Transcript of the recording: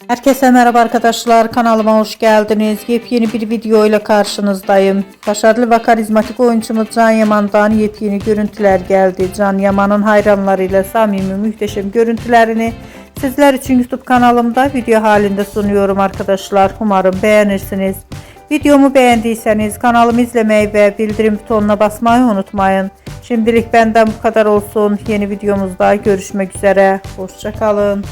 Herkese merhaba arkadaşlar, kanalıma hoş geldiniz. Yepyeni bir video ile karşınızdayım. Başarılı ve karizmatik oyuncumuz Can Yaman'dan yepyeni görüntüler geldi. Can Yaman'ın hayranlarıyla samimi muhteşem görüntülerini sizler için YouTube kanalımda video halinde sunuyorum arkadaşlar. Umarım beğenirsiniz. Videomu beğendiyseniz kanalımı izlemeyi ve bildirim butonuna basmayı unutmayın. Şimdilik benden bu kadar olsun. Yeni videomuzda görüşmek üzere. Hoşça kalın.